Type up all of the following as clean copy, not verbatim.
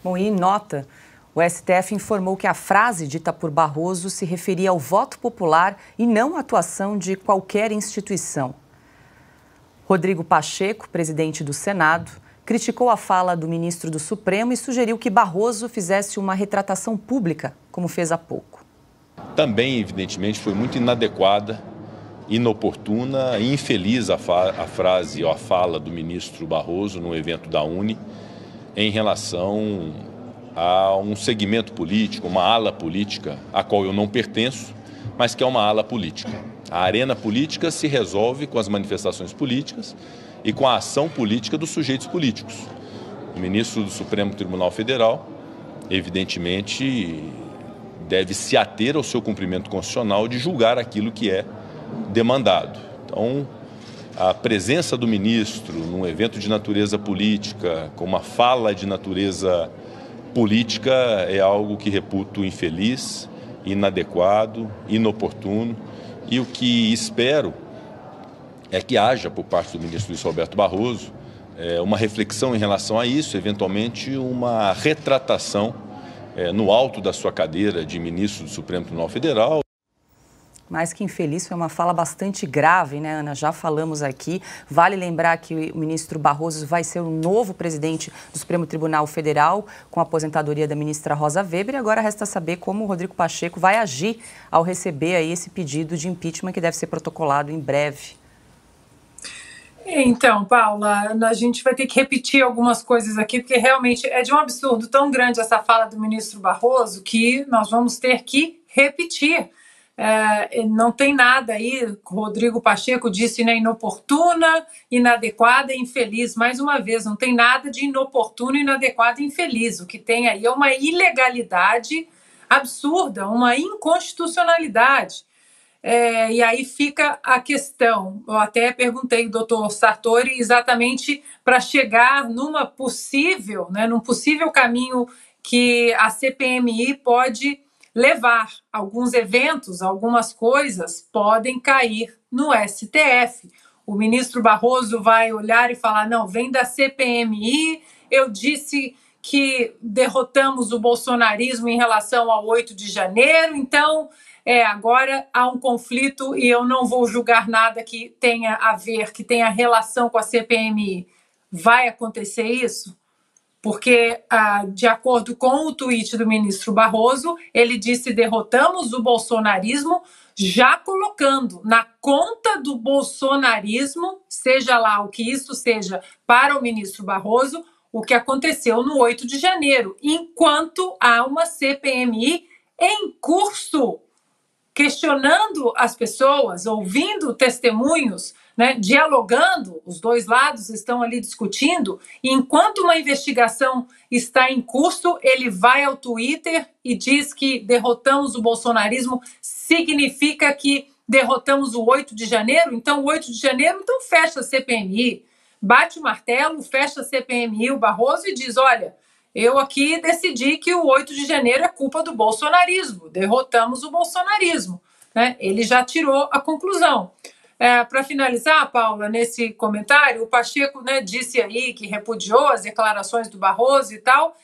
Bom, e em nota, o STF informou que a frase dita por Barroso se referia ao voto popular e não à atuação de qualquer instituição. Rodrigo Pacheco, presidente do Senado, criticou a fala do ministro do Supremo e sugeriu que Barroso fizesse uma retratação pública, como fez há pouco. Também, evidentemente, foi muito inadequada, inoportuna e infeliz a frase ou a fala do ministro Barroso no evento da Uni em relação a um segmento político, uma ala política, a qual eu não pertenço, mas que é uma ala política. A arena política se resolve com as manifestações políticas e com a ação política dos sujeitos políticos. O ministro do Supremo Tribunal Federal, evidentemente, deve se ater ao seu cumprimento constitucional de julgar aquilo que é demandado. Então, a presença do ministro num evento de natureza política, com uma fala de natureza política, é algo que reputo infeliz, inadequado, inoportuno, e o que espero é que haja, por parte do ministro Luiz Roberto Barroso, uma reflexão em relação a isso, eventualmente uma retratação no alto da sua cadeira de ministro do Supremo Tribunal Federal. Mais que infeliz, foi uma fala bastante grave, né, Ana? Já falamos aqui. Vale lembrar que o ministro Barroso vai ser o novo presidente do Supremo Tribunal Federal, com a aposentadoria da ministra Rosa Weber. E agora resta saber como o Rodrigo Pacheco vai agir ao receber aí esse pedido de impeachment que deve ser protocolado em breve. Então, Paula, a gente vai ter que repetir algumas coisas aqui, porque realmente é de um absurdo tão grande essa fala do ministro Barroso que nós vamos ter que repetir. Não tem nada aí, Rodrigo Pacheco disse, né, inoportuna, inadequada e infeliz. Mais uma vez, não tem nada de inoportuno, inadequado e infeliz. O que tem aí é uma ilegalidade absurda, uma inconstitucionalidade. E aí fica a questão, eu até perguntei ao doutor Sartori exatamente para chegar num possível caminho que a CPMI pode levar. Alguns eventos, algumas coisas podem cair no STF. O ministro Barroso vai olhar e falar, não, vem da CPMI, eu disse que derrotamos o bolsonarismo em relação ao 8 de janeiro, então agora há um conflito e eu não vou julgar nada que tenha a ver, que tenha relação com a CPMI. Vai acontecer isso? Porque, de acordo com o tweet do ministro Barroso, ele disse derrotamos o bolsonarismo, já colocando na conta do bolsonarismo, seja lá o que isso seja para o ministro Barroso, o que aconteceu no 8 de janeiro, enquanto há uma CPMI em curso, questionando as pessoas, ouvindo testemunhos, né, dialogando, os dois lados estão ali discutindo, e enquanto uma investigação está em curso, ele vai ao Twitter e diz que derrotamos o bolsonarismo, significa que derrotamos o 8 de janeiro, então o 8 de janeiro, então fecha a CPMI, bate o martelo, fecha a CPMI, o Barroso, e diz, olha, eu aqui decidi que o 8 de janeiro é culpa do bolsonarismo, derrotamos o bolsonarismo, né? Ele já tirou a conclusão. Para finalizar, Paula, nesse comentário, o Pacheco, né, disse aí que repudiou as declarações do Barroso e tal,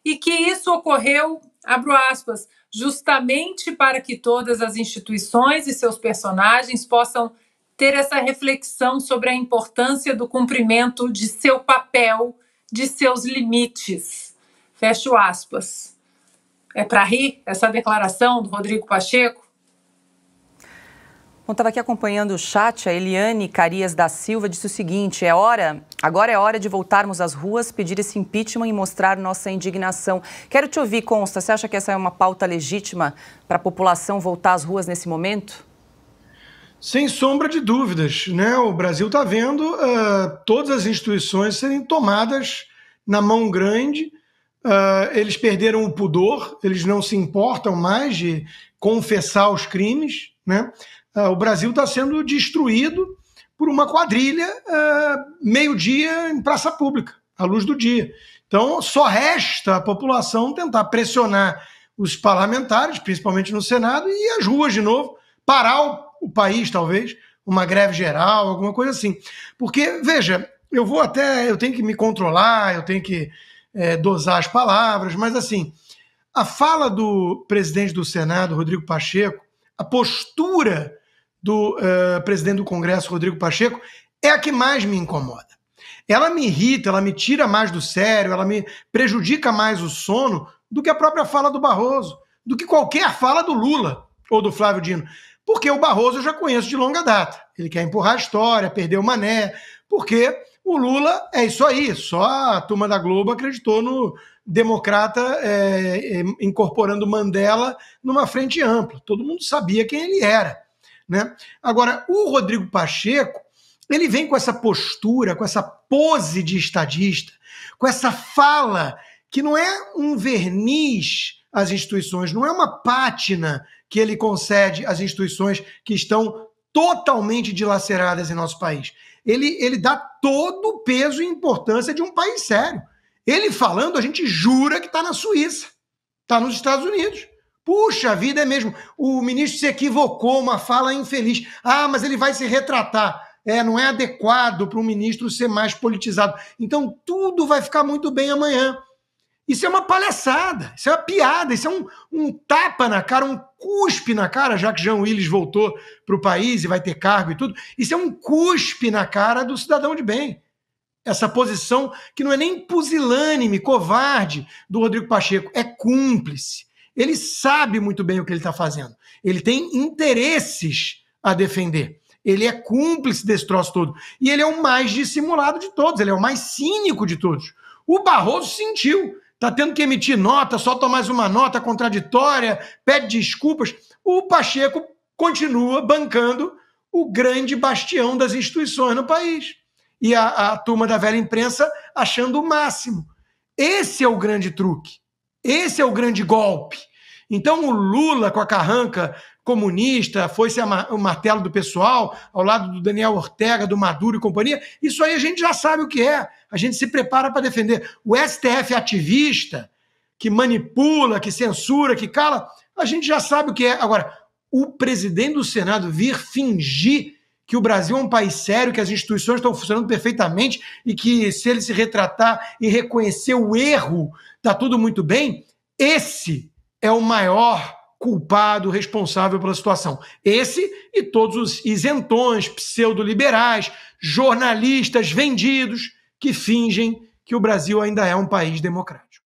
e que isso ocorreu, abro aspas, justamente para que todas as instituições e seus personagens possam ter essa reflexão sobre a importância do cumprimento de seu papel, de seus limites. Fecho aspas. É para rir essa declaração do Rodrigo Pacheco? Bom, estava aqui acompanhando o chat, a Eliane Carias da Silva disse o seguinte, agora é hora de voltarmos às ruas, pedir esse impeachment e mostrar nossa indignação. Quero te ouvir, Consta, você acha que essa é uma pauta legítima para a população voltar às ruas nesse momento? Sem sombra de dúvidas, né? O Brasil está vendo todas as instituições serem tomadas na mão grande, eles perderam o pudor, eles não se importam mais de confessar os crimes, né? O Brasil está sendo destruído por uma quadrilha meio-dia em praça pública, à luz do dia. Então, só resta a população tentar pressionar os parlamentares, principalmente no Senado, e ir às ruas de novo, parar o país, talvez, uma greve geral, alguma coisa assim. Porque, veja, eu tenho que me controlar, eu tenho que dosar as palavras, mas assim, a fala do presidente do Senado, Rodrigo Pacheco, a postura do presidente do Congresso, Rodrigo Pacheco, é a que mais me incomoda. Ela me irrita, ela me tira mais do sério, ela me prejudica mais o sono do que a própria fala do Barroso, do que qualquer fala do Lula ou do Flávio Dino. Porque o Barroso eu já conheço de longa data. Ele quer empurrar a história, perder o mané, porque o Lula é isso aí, só a turma da Globo acreditou no democrata incorporando Mandela numa frente ampla. Todo mundo sabia quem ele era, né? Agora, o Rodrigo Pacheco, ele vem com essa postura, com essa pose de estadista, com essa fala que não é um verniz às instituições, não é uma pátina que ele concede às instituições que estão totalmente dilaceradas em nosso país. Ele dá todo o peso e importância de um país sério. Ele falando, a gente jura que está na Suíça, está nos Estados Unidos. Puxa vida, é mesmo. O ministro se equivocou, uma fala infeliz. Ah, mas ele vai se retratar. Não é adequado para um ministro ser mais politizado. Então tudo vai ficar muito bem amanhã. Isso é uma palhaçada, isso é uma piada, isso é um tapa na cara, um cuspe na cara, já que Jean Willis voltou para o país e vai ter cargo e tudo. Isso é um cuspe na cara do cidadão de bem. Essa posição que não é nem pusilânime, covarde do Rodrigo Pacheco, é cúmplice. Ele sabe muito bem o que ele está fazendo. Ele tem interesses a defender. Ele é cúmplice desse troço todo. E ele é o mais dissimulado de todos, ele é o mais cínico de todos. O Barroso sentiu. Está tendo que emitir nota, solta mais uma nota contraditória, pede desculpas. O Pacheco continua bancando o grande bastião das instituições no país. E a turma da velha imprensa achando o máximo. Esse é o grande truque. Esse é o grande golpe. Então o Lula, com a carranca comunista, foi-se o martelo do pessoal, ao lado do Daniel Ortega, do Maduro e companhia, isso aí a gente já sabe o que é. A gente se prepara para defender. O STF ativista, que manipula, que censura, que cala, a gente já sabe o que é. Agora, o presidente do Senado vir fingir que o Brasil é um país sério, que as instituições estão funcionando perfeitamente e que se ele se retratar e reconhecer o erro, está tudo muito bem, esse é o maior culpado, responsável pela situação. Esse e todos os isentões, pseudo-liberais, jornalistas vendidos que fingem que o Brasil ainda é um país democrático.